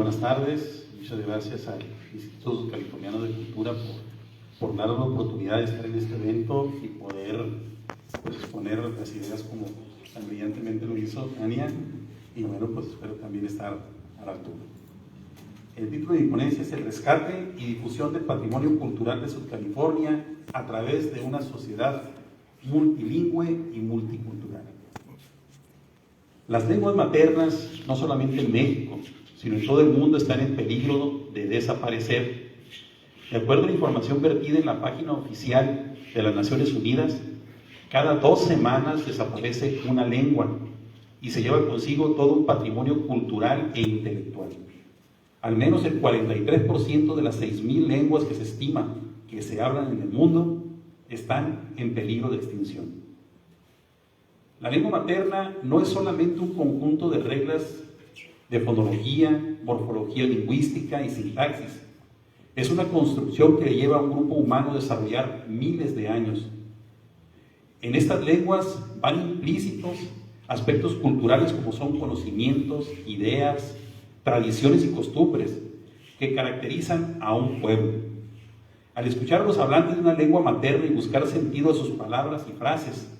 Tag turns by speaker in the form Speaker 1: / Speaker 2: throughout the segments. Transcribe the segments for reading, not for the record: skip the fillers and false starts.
Speaker 1: buenas tardes. Muchas gracias al Instituto Californiano de Cultura por darnos la oportunidad de estar en este evento y poder exponer las ideas como tan brillantemente lo hizo Ania, y bueno, pues espero también estar a la altura. El título de mi ponencia es el rescate y difusión del patrimonio cultural de Sudcalifornia a través de una sociedad multilingüe y multicultural. Las lenguas maternas, no solamente en México, sino en todo el mundo, están en peligro de desaparecer. De acuerdo a la información vertida en la página oficial de las Naciones Unidas, cada 2 semanas desaparece una lengua y se lleva consigo todo un patrimonio cultural e intelectual. Al menos el 43% de las 6,000 lenguas que se estima que se hablan en el mundo están en peligro de extinción. La lengua materna no es solamente un conjunto de reglas de fonología, morfología lingüística y sintaxis. Es una construcción que lleva a un grupo humano a desarrollar miles de años. En estas lenguas van implícitos aspectos culturales como son conocimientos, ideas, tradiciones y costumbres que caracterizan a un pueblo. Al escuchar a los hablantes de una lengua materna y buscar sentido a sus palabras y frases,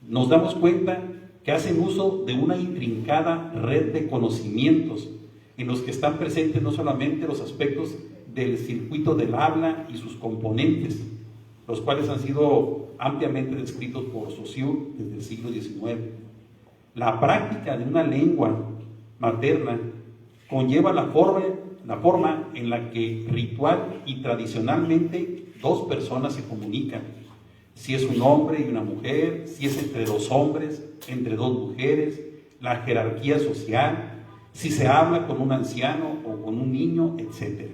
Speaker 1: nos damos cuenta que hacen uso de una intrincada red de conocimientos en los que están presentes no solamente los aspectos del circuito del habla y sus componentes, los cuales han sido ampliamente descritos por Saussure desde el siglo XIX. La práctica de una lengua materna conlleva la forma en la que ritual y tradicionalmente 2 personas se comunican. Si es un hombre y una mujer, si es entre 2 hombres, entre 2 mujeres, la jerarquía social, si se habla con un anciano o con un niño, etc.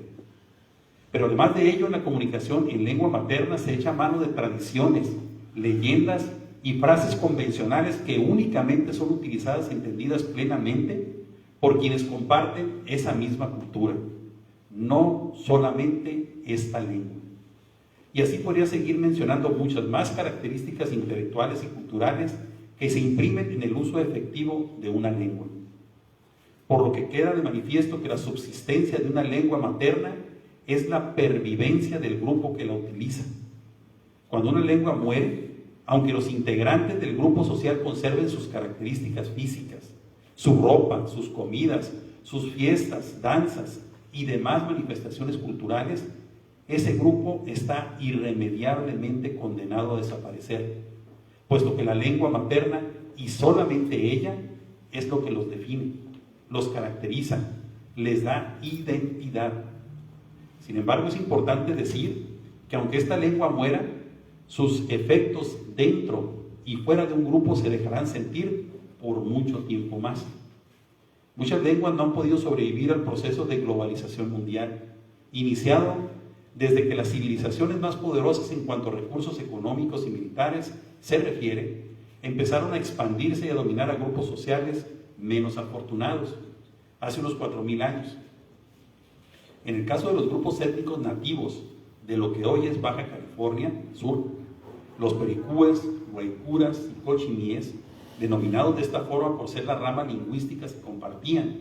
Speaker 1: Pero además de ello, en la comunicación en lengua materna se echa mano de tradiciones, leyendas y frases convencionales que únicamente son utilizadas y entendidas plenamente por quienes comparten esa misma cultura, no solamente esta lengua. Y así podría seguir mencionando muchas más características intelectuales y culturales que se imprimen en el uso efectivo de una lengua. Por lo que queda de manifiesto que la subsistencia de una lengua materna es la pervivencia del grupo que la utiliza. Cuando una lengua muere, aunque los integrantes del grupo social conserven sus características físicas, su ropa, sus comidas, sus fiestas, danzas y demás manifestaciones culturales, ese grupo está irremediablemente condenado a desaparecer, puesto que la lengua materna, y solamente ella, es lo que los define, los caracteriza, les da identidad. Sin embargo, es importante decir que aunque esta lengua muera, sus efectos dentro y fuera de un grupo se dejarán sentir por mucho tiempo más. Muchas lenguas no han podido sobrevivir al proceso de globalización mundial, iniciado desde que las civilizaciones más poderosas en cuanto a recursos económicos y militares se refiere, empezaron a expandirse y a dominar a grupos sociales menos afortunados, hace unos 4,000 años. En el caso de los grupos étnicos nativos de lo que hoy es Baja California Sur, los pericúes, guaycuras y cochimíes, denominados de esta forma por ser la rama lingüística, se compartían,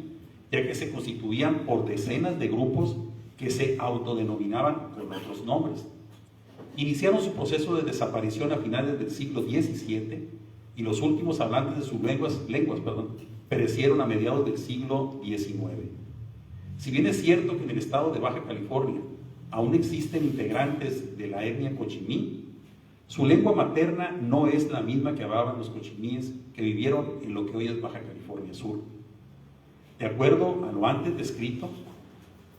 Speaker 1: ya que se constituían por decenas de grupos que se autodenominaban con otros nombres. Iniciaron su proceso de desaparición a finales del siglo XVII y los últimos hablantes de sus lenguas perecieron a mediados del siglo XIX. Si bien es cierto que en el estado de Baja California aún existen integrantes de la etnia cochimí, su lengua materna no es la misma que hablaban los cochimíes que vivieron en lo que hoy es Baja California Sur. De acuerdo a lo antes descrito,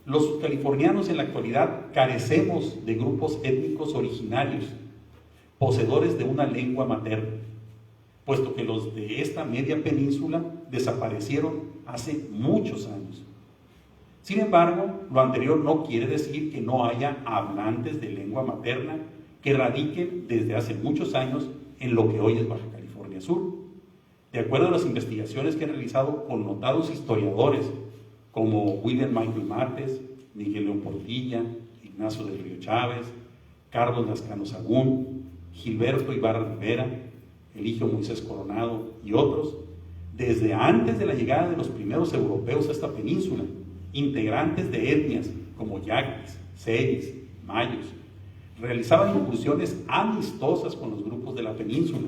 Speaker 1: los subcalifornianos en la actualidad carecemos de grupos étnicos originarios, poseedores de una lengua materna, puesto que los de esta media península desaparecieron hace muchos años. Sin embargo, lo anterior no quiere decir que no haya hablantes de lengua materna que radiquen desde hace muchos años en lo que hoy es Baja California Sur. De acuerdo a las investigaciones que han realizado connotados historiadores como William Michael Mates, Miguel León Portilla, Ignacio del Río Chávez, Carlos Lascano Sagún, Gilberto Ibarra Rivera, Eligio Moisés Coronado y otros, desde antes de la llegada de los primeros europeos a esta península, integrantes de etnias como yaquis, seris, mayos, realizaban incursiones amistosas con los grupos de la península.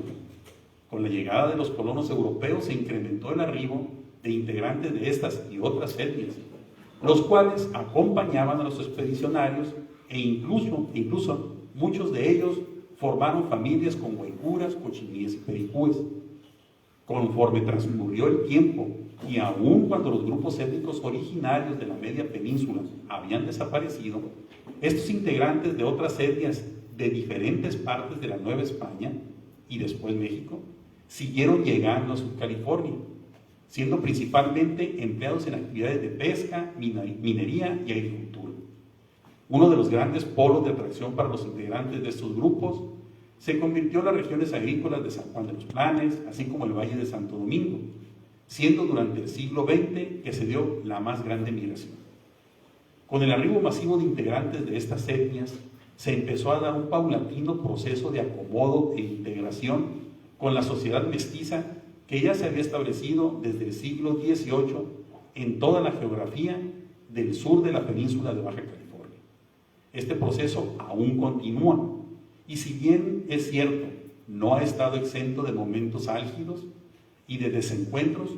Speaker 1: Con la llegada de los colonos europeos se incrementó el arribo de integrantes de estas y otras etnias, los cuales acompañaban a los expedicionarios e incluso muchos de ellos formaron familias con guaycuras, cochiníes y pericúes. Conforme transcurrió el tiempo y aun cuando los grupos étnicos originarios de la media península habían desaparecido, estos integrantes de otras etnias de diferentes partes de la Nueva España y después México siguieron llegando a Subcalifornia, siendo principalmente empleados en actividades de pesca, minería y agricultura. Uno de los grandes polos de atracción para los integrantes de estos grupos se convirtió en las regiones agrícolas de San Juan de los Planes, así como el Valle de Santo Domingo, siendo durante el siglo XX que se dio la más grande migración. Con el arribo masivo de integrantes de estas etnias, se empezó a dar un paulatino proceso de acomodo e integración con la sociedad mestiza que ya se había establecido desde el siglo XVIII en toda la geografía del sur de la península de Baja California. Este proceso aún continúa y si bien es cierto, no ha estado exento de momentos álgidos y de desencuentros,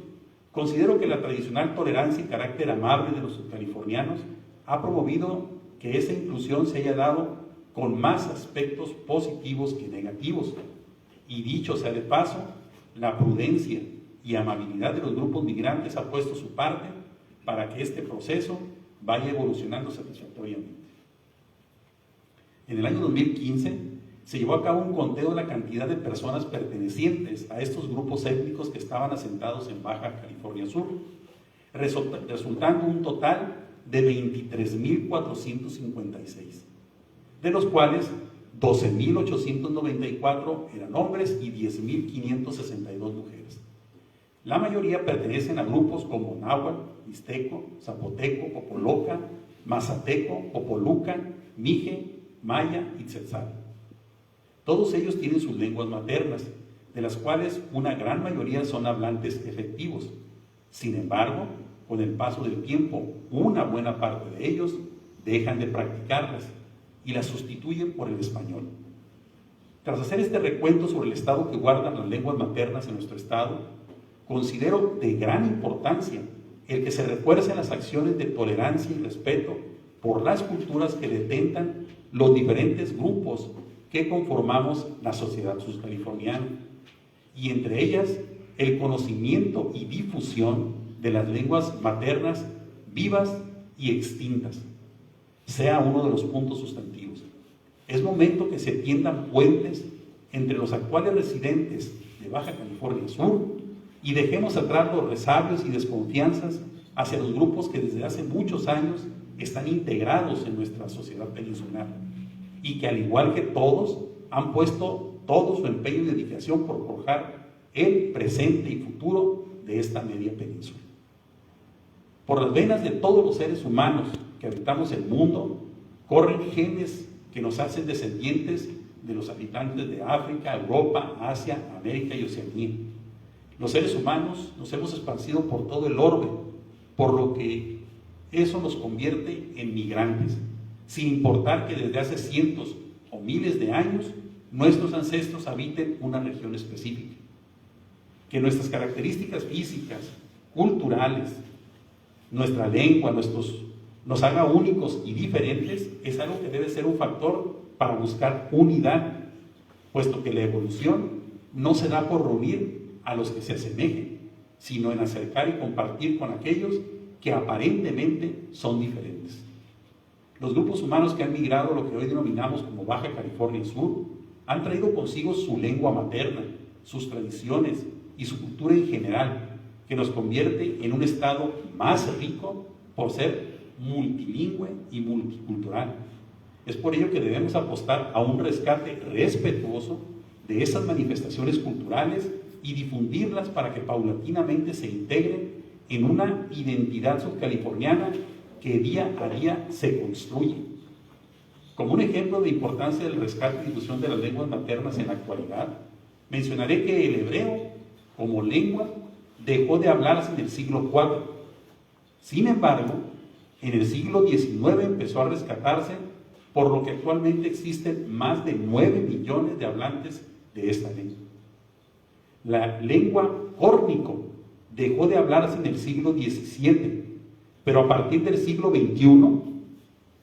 Speaker 1: considero que la tradicional tolerancia y carácter amable de los subcalifornianos ha promovido que esa inclusión se haya dado con más aspectos positivos que negativos. Y dicho sea de paso, la prudencia y amabilidad de los grupos migrantes ha puesto su parte para que este proceso vaya evolucionando satisfactoriamente. En el año 2015 se llevó a cabo un conteo de la cantidad de personas pertenecientes a estos grupos étnicos que estaban asentados en Baja California Sur, resultando un total de 23.456, de los cuales 12.894 eran hombres y 10.562 mujeres. La mayoría pertenecen a grupos como náhuatl, mixteco, zapoteco, popoloca, mazateco, popoluca, mije, maya y tzetzal. Todos ellos tienen sus lenguas maternas, de las cuales una gran mayoría son hablantes efectivos. Sin embargo, con el paso del tiempo, una buena parte de ellos dejan de practicarlas y las sustituyen por el español. Tras hacer este recuento sobre el estado que guardan las lenguas maternas en nuestro estado, considero de gran importancia el que se refuercen las acciones de tolerancia y respeto por las culturas que detentan los diferentes grupos que conformamos la sociedad subcaliforniana, y entre ellas el conocimiento y difusión de las lenguas maternas vivas y extintas, sea uno de los puntos sustantivos. Es momento que se tiendan puentes entre los actuales residentes de Baja California Sur y dejemos atrás los resabios y desconfianzas hacia los grupos que desde hace muchos años están integrados en nuestra sociedad peninsular y que al igual que todos han puesto todo su empeño y dedicación por forjar el presente y futuro de esta media península. Por las venas de todos los seres humanos que habitamos el mundo corren genes que nos hacen descendientes de los habitantes de África, Europa, Asia, América y Oceanía. Los seres humanos nos hemos esparcido por todo el orbe, por lo que eso nos convierte en migrantes, sin importar que desde hace cientos o miles de años nuestros ancestros habiten una región específica. Que nuestras características físicas, culturales, nuestra lengua, nos haga únicos y diferentes es algo que debe ser un factor para buscar unidad, puesto que la evolución no se da por reunir a los que se asemejen, sino en acercar y compartir con aquellos que aparentemente son diferentes. Los grupos humanos que han migrado a lo que hoy denominamos como Baja California Sur han traído consigo su lengua materna, sus tradiciones y su cultura en general, que nos convierte en un estado más rico por ser multilingüe y multicultural. Es por ello que debemos apostar a un rescate respetuoso de esas manifestaciones culturales y difundirlas para que paulatinamente se integren en una identidad subcaliforniana que día a día se construye. Como un ejemplo de importancia del rescate y difusión de las lenguas maternas en la actualidad, mencionaré que el hebreo como lengua dejó de hablarse en el siglo IV. Sin embargo, En el siglo XIX empezó a rescatarse, por lo que actualmente existen más de 9 millones de hablantes de esta lengua. La lengua córnico dejó de hablarse en el siglo XVII, pero a partir del siglo XXI,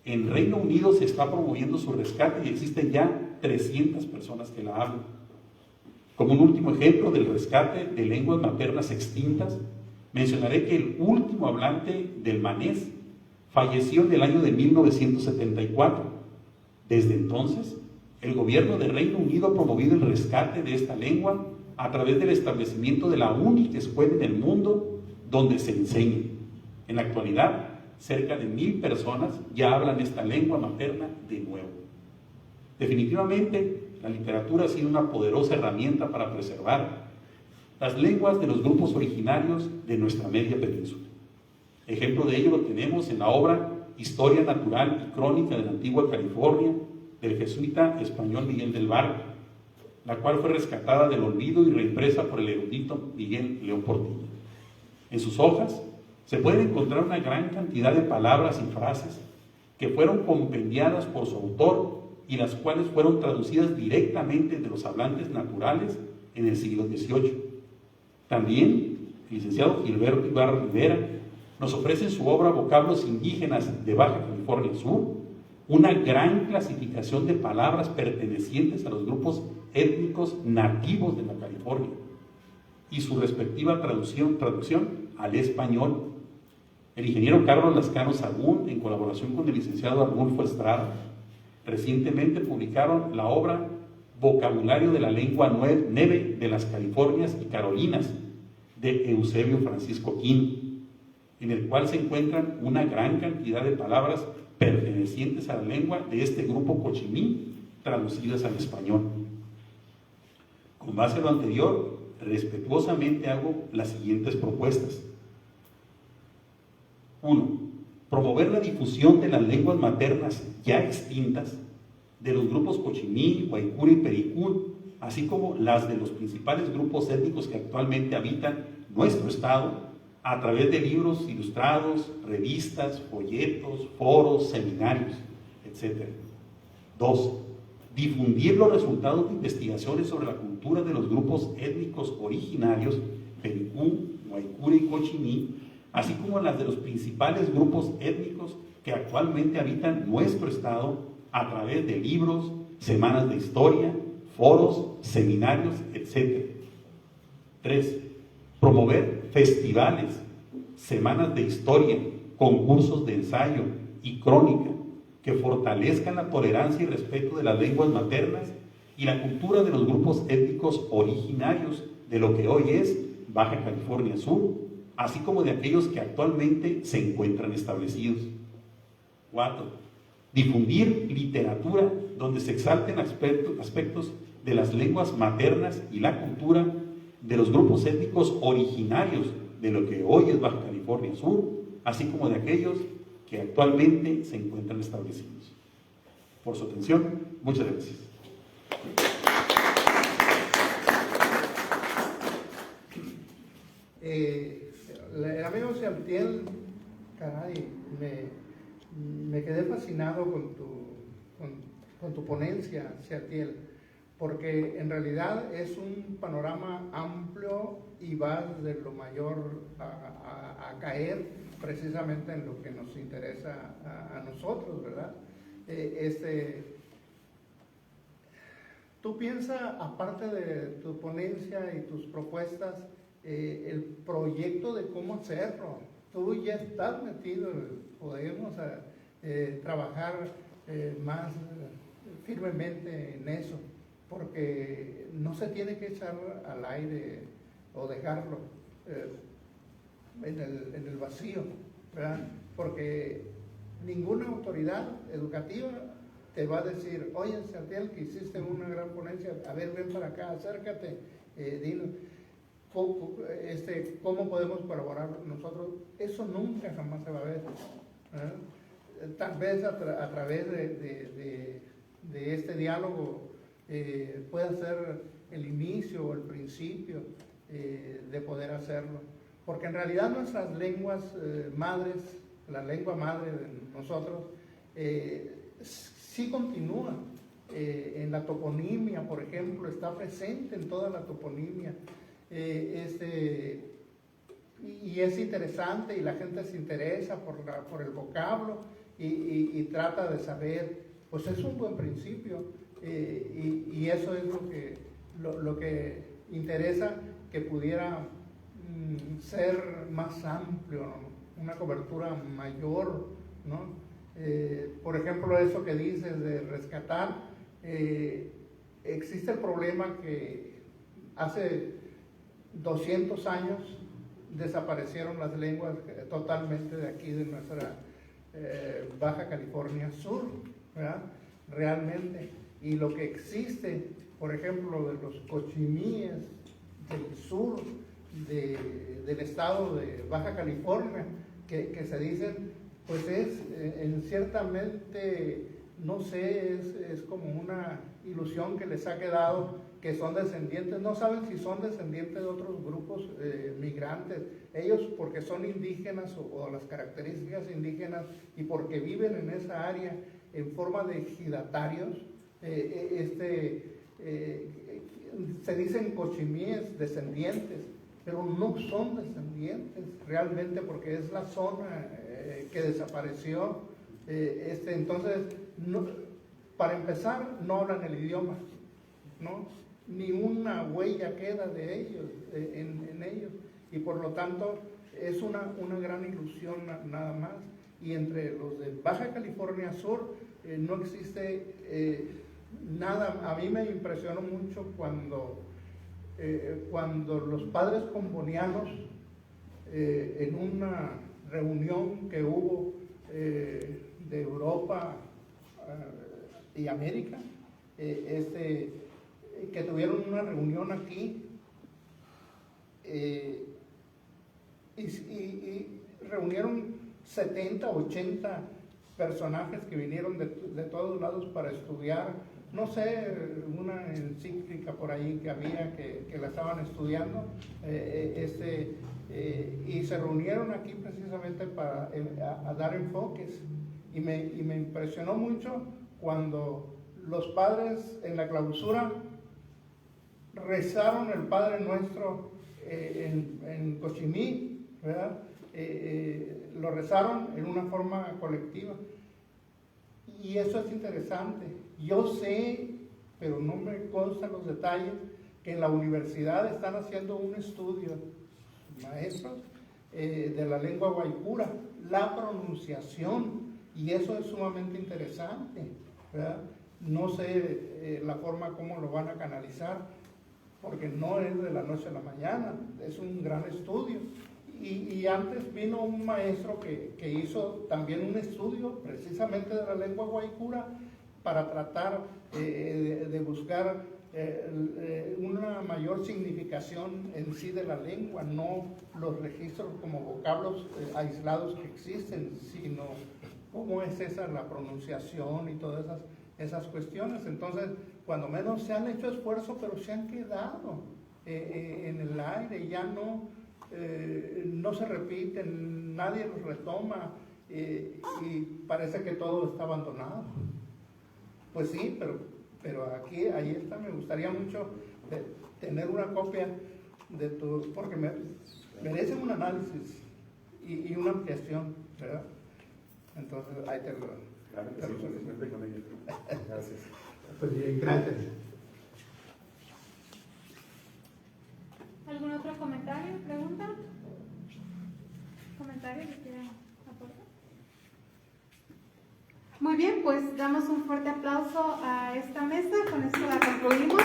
Speaker 1: en Reino Unido se está promoviendo su rescate y existen ya 300 personas que la hablan. Como un último ejemplo del rescate de lenguas maternas extintas, mencionaré que el último hablante del manés falleció en el año de 1974. Desde entonces, el gobierno de Reino Unido ha promovido el rescate de esta lengua a través del establecimiento de la única escuela en el mundo donde se enseña. En la actualidad, cerca de 1000 personas ya hablan esta lengua materna de nuevo. Definitivamente, la literatura ha sido una poderosa herramienta para preservar las lenguas de los grupos originarios de nuestra media península. Ejemplo de ello lo tenemos en la obra Historia Natural y Crónica de la Antigua California del jesuita español Miguel del Barco, la cual fue rescatada del olvido y reimpresa por el erudito Miguel León Portilla. En sus hojas se puede encontrar una gran cantidad de palabras y frases que fueron compendiadas por su autor y las cuales fueron traducidas directamente de los hablantes naturales en el siglo XVIII. También el licenciado Gilberto Ibarra Rivera nos ofrece en su obra Vocablos indígenas de Baja California Sur una gran clasificación de palabras pertenecientes a los grupos étnicos nativos de la California y su respectiva traducción al español. El ingeniero Carlos Lascano Sagún, en colaboración con el licenciado Arnulfo Estrada, recientemente publicaron la obra Vocabulario de la Lengua Neve de las Californias y Carolinas, de Eusebio Francisco Quino, en el cual se encuentran una gran cantidad de palabras pertenecientes a la lengua de este grupo cochimí, traducidas al español. Con base a lo anterior, respetuosamente hago las siguientes propuestas. 1. Promover la difusión de las lenguas maternas ya extintas de los grupos cochimí, guaycura y pericún, así como las de los principales grupos étnicos que actualmente habitan nuestro estado, a través de libros ilustrados, revistas, folletos, foros, seminarios, etc. 2. Difundir los resultados de investigaciones sobre la cultura de los grupos étnicos originarios, pericún, guaycura y cochimí, así como las de los principales grupos étnicos que actualmente habitan nuestro estado a través de libros, semanas de historia, foros, seminarios, etc. 3. Promover festivales, semanas de historia, concursos de ensayo y crónica que fortalezcan la tolerancia y respeto de las lenguas maternas y la cultura de los grupos étnicos originarios de lo que hoy es Baja California Sur, así como de aquellos que actualmente se encuentran establecidos. 4. Difundir literatura donde se exalten aspectos de las lenguas maternas y la cultura de los grupos étnicos originarios de lo que hoy es Baja California Sur, así como de aquellos que actualmente se encuentran establecidos. Por su atención, muchas gracias.
Speaker 2: El amigo Ciantiel, caray, me quedé fascinado con tu ponencia, Ciantiel, porque en realidad es un panorama amplio y va de lo mayor a caer precisamente en lo que nos interesa a nosotros, ¿verdad? Tú piensas, aparte de tu ponencia y tus propuestas, el proyecto de cómo hacerlo. Tú ya estás metido, podemos trabajar más firmemente en eso, porque no se tiene que echar al aire o dejarlo en el vacío, ¿verdad? Porque ninguna autoridad educativa te va a decir, oye, Ciantiel, que hiciste una gran ponencia, a ver, ven para acá, acércate, dinos, ¿cómo podemos colaborar nosotros? Eso nunca jamás se va a ver, ¿eh? Tal vez a través de este diálogo pueda ser el inicio o el principio de poder hacerlo, porque en realidad nuestras lenguas madres la lengua madre de nosotros, sí continúa. En la toponimia, por ejemplo, está presente en toda la toponimia. Y es interesante y la gente se interesa por el vocablo y trata de saber, pues es un buen principio y eso es lo que interesa, que pudiera ser más amplio, ¿no? Una cobertura mayor, ¿no? Por ejemplo, eso que dices de rescatar, existe el problema que hace 200 años desaparecieron las lenguas totalmente de aquí, de nuestra Baja California Sur, ¿verdad? Realmente. Y lo que existe, por ejemplo, de los cochimíes del sur del estado de Baja California, que se dicen, pues es ciertamente, no sé, es como una ilusión que les ha quedado, que son descendientes, no saben si son descendientes de otros grupos migrantes, ellos porque son indígenas o las características indígenas y porque viven en esa área en forma de ejidatarios, se dicen cochimíes, descendientes, pero no son descendientes realmente porque es la zona que desapareció. Entonces, para empezar, no hablan el idioma, ¿no? Ni una huella queda de ellos, en ellos, y por lo tanto es una gran ilusión nada más. Y entre los de Baja California Sur no existe nada. A mí me impresionó mucho cuando los padres combonianos, en una reunión que hubo de Europa y América, que tuvieron una reunión aquí y reunieron 70, 80 personajes que vinieron de todos lados para estudiar, no sé, una encíclica por ahí que había que la estaban estudiando, y se reunieron aquí precisamente para a dar enfoques, y me impresionó mucho cuando los padres en la clausura rezaron el Padre Nuestro en Cochimí, ¿verdad? Lo rezaron en una forma colectiva. Y eso es interesante. Yo sé, pero no me constan los detalles, que en la universidad están haciendo un estudio, maestros, de la lengua guaycura, la pronunciación, y eso es sumamente interesante, ¿verdad? No sé la forma como lo van a canalizar, porque no es de la noche a la mañana, es un gran estudio. Y antes vino un maestro que hizo también un estudio precisamente de la lengua guaycura para tratar de buscar una mayor significación en sí de la lengua, no los registros como vocablos aislados que existen, sino cómo es esa la pronunciación y todas esas cuestiones. Entonces, cuando menos se han hecho esfuerzos, pero se han quedado en el aire, y ya no se repiten, nadie los retoma, y parece que todo está abandonado. Pues sí, pero ahí está. Me gustaría mucho tener una copia de porque merecen un análisis y una ampliación, ¿verdad? Entonces, ahí te lo...
Speaker 3: Claro que sí, cuente con ello. Gracias.
Speaker 2: Pues bien, gracias.
Speaker 4: ¿Algún otro comentario, pregunta? ¿Comentario que quieran aportar? Muy bien, pues damos un fuerte aplauso a esta mesa. Con esto la concluimos.